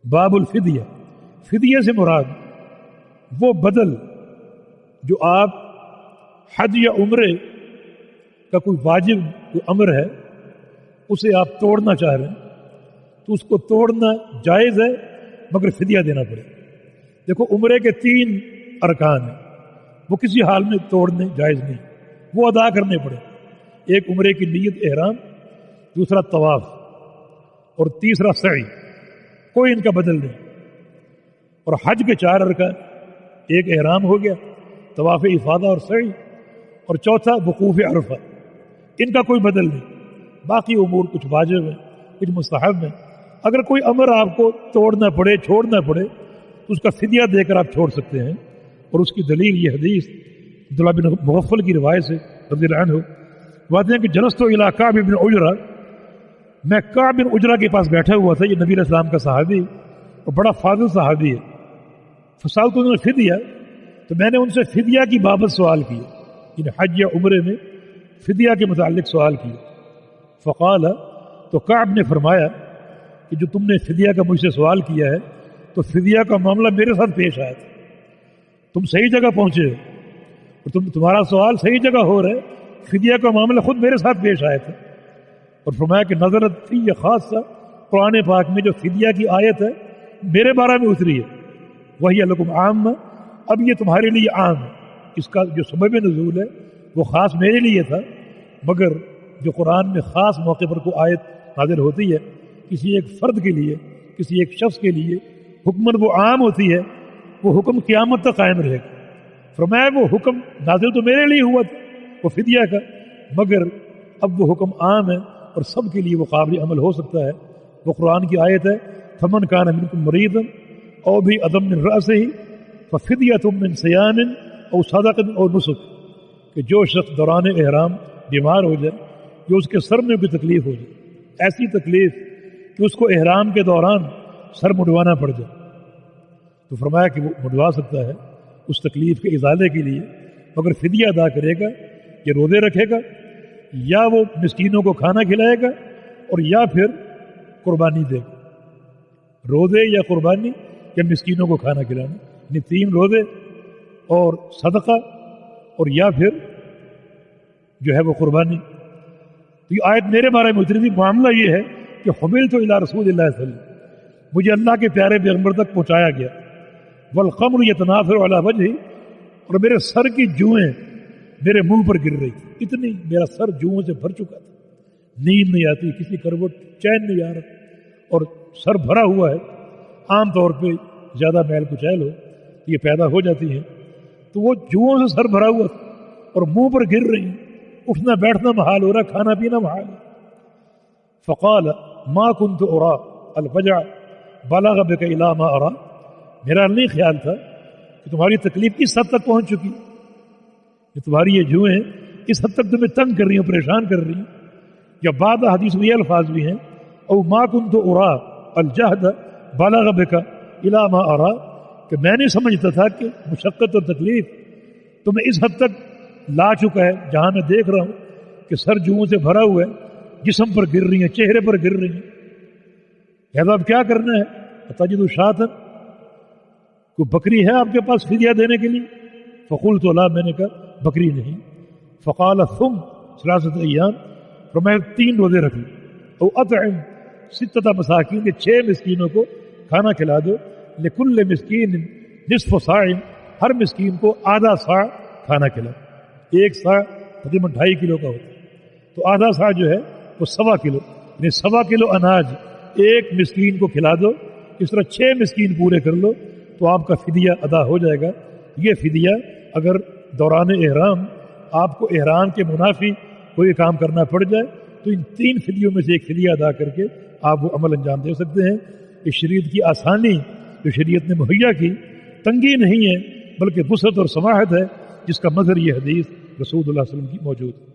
باب الفدیہ، فدیہ سے مراد وہ بدل جو آپ حج یا عمرے کا کوئی واجب کوئی امر ہے اسے آپ توڑنا چاہ رہے ہیں تو اس کو توڑنا جائز ہے مگر فدیہ دینا پڑے. دیکھو عمرے کے 3 ارکان ہیں، وہ کسی حال میں توڑنے جائز نہیں، وہ ادا کرنے پڑے. ایک عمرے کی نیت احرام، دوسرا طواف اور تیسرا سعی، کوئی ان کا بدل نہیں. اور حج کے 4 ارکان، ایک احرام ہو گیا، طواف افاضہ اور سعی، اور چوتھا وقوف عرفہ، ان کا کوئی بدل نہیں. باقی امور کچھ واجب ہیں کچھ مستحب ہیں. اگر کوئی امر آپ کو توڑنا پڑے چھوڑنا پڑے تو اس کا فدیہ دے کر آپ چھوڑ سکتے ہیں. اور اس کی دلیل یہ حدیث عبداللہ بن مغفل کی روایت سے رضی اللہ عنہ بات ہے کہ جلست الی کعب بن عجرہ، میں کعب بن عجرہ کے پاس بیٹھا ہوا تھا، یہ نبی علیہ السلام کا صحابی اور بڑا فاضل صحابی ہے. فسألت انہوں نے فدیہ، تو میں نے ان سے فدیہ کی بابت سوال کیا، یعنی حج یا عمرے میں فدیہ کے متعلق سوال کیا. فقال، تو کعب نے فرمایا کہ جو تم نے فدیہ کا مجھ سے سوال کیا ہے تو فدیہ کا معاملہ میرے ساتھ پیش آیا تھا، تم صحیح جگہ پہنچے ہو اور تمہارا سوال صحیح جگہ ہو رہا ہے. فدیہ کا معاملہ خود میرے ساتھ پیش آیا تھا. اور فرمایا کہ نظرت فی خاصہ، قرآن پاک میں جو فدیہ کی آیت ہے میرے بارے میں اتری ہے، وہی لکم عام، اب یہ تمہارے لیے عام ہے. اس کا جو سبب نزول ہے وہ خاص میرے لیے تھا، مگر جو قرآن میں خاص موقع پر کوئی آیت نازل ہوتی ہے کسی ایک فرد کے لیے کسی ایک شخص کے لیے حکمن وہ عام ہوتی ہے، وہ حکم قیامت تک قائم رہے گا. فرمایا وہ حکم نازل تو میرے لیے ہوا تھا وہ فدیہ کا، مگر اب وہ حکم عام ہے اور سب کے لیے وہ قابل عمل ہو سکتا ہے. وہ قرآن کی آیت ہے فمن کان منکم مریضا او بعدم من رأسہ ففدیۃ من صیام او صدقۃ او نسک، کہ جو شخص دوران احرام بیمار ہو جائے، جو اس کے سر میں کوئی تکلیف ہو جائے، ایسی تکلیف کہ اس کو احرام کے دوران سر مڈوانا پڑ جائے، تو فرمایا کہ وہ مڈوا سکتا ہے اس تکلیف کے ازالے کے لیے، مگر فدیہ ادا کرے گا، یا روزے رکھے گا، یا وہ مسکینوں کو کھانا کھلائے گا، اور یا پھر قربانی دے گا. روزے یا قربانی یا مسکینوں کو کھانا کھلانا، یعنی 3 روزے اور صدقہ اور یا پھر جو ہے وہ قربانی. تو یہ آیت میرے بارے میں اتری تھی. معاملہ یہ ہے کہ حملت الی رسول اللہ صلی اللہ علیہ وسلم، مجھے اللہ کے پیارے پیغمبر تک پہنچایا گیا. والخمر یتناثر علی وجہی، اور میرے سر کی جوئیں میرے منہ پر گر رہی تھی، اتنی میرا سر جوؤں سے بھر چکا تھا، نیند نہیں آتی، کسی کروٹ چین نہیں آ رہا، اور سر بھرا ہوا ہے. عام طور پہ زیادہ میل کچیل ہو یہ پیدا ہو جاتی ہیں، تو وہ جوؤں سے سر بھرا ہوا تھا اور منہ پر گر رہی ہیں، اٹھنا بیٹھنا محال ہو رہا، کھانا پینا محال ہے. فقال ما كنت ارى الفجع بلغ بك الى ما ارى، میرا نہیں خیال تھا کہ تمہاری تکلیف اس حد تک پہنچ چکی، کہ تمہاری یہ جوئیں اس حد تک تمہیں تنگ کر رہی ہیں، پریشان کر رہی ہیں. یا بعض حدیث میں یہ الفاظ بھی ہیں او ما كنت ارى الجهد بلغ بك الى ما ارى، کہ میں نہیں سمجھتا تھا کہ مشقت اور تکلیف تمہیں اس حد تک لا چکا ہے جہاں میں دیکھ رہا ہوں کہ سر جوؤں سے بھرا ہوا ہے، جسم پر گر رہی ہیں، چہرے پر گر رہی ہیں. لہذا اب کیا کرنا ہے؟ تجد شاۃ، کوئی بکری ہے آپ کے پاس فدیہ دینے کے لیے؟ فقلت لا، میں نے کہا بکری نہیں. فقال ثم ثلاثۃ ایام، فرمایا 3 روزے رکھ لو، او اطعم 6 مساکین، کے 6 مسکینوں کو کھانا کھلا دو. لکل مسکین نصف صاع، ہر مسکین کو آدھا صاع کھانا کھلا. 1 صاع تقریباً 2.5 کلو کا ہوتا ہے، تو آدھا صاع جو ہے وہ 1.25 کلو، یعنی 1.25 کلو اناج 1 مسکین کو کھلا دو. اس طرح 6 مسکین پورے کر لو تو آپ کا فدیہ ادا ہو جائے گا. یہ فدیہ اگر دوران احرام آپ کو احرام کے منافی کوئی کام کرنا پڑ جائے تو ان 3 فدیوں میں سے ایک فدیہ ادا کر کے آپ وہ عمل انجام دے سکتے ہیں. اس شریعت کی آسانی جو شریعت نے مہیا کی، تنگی نہیں ہے بلکہ وسعت اور سماحت ہے، جس کا مظہر یہ حدیث رسول اللہ صلی اللہ علیہ وسلم کی موجود ہے.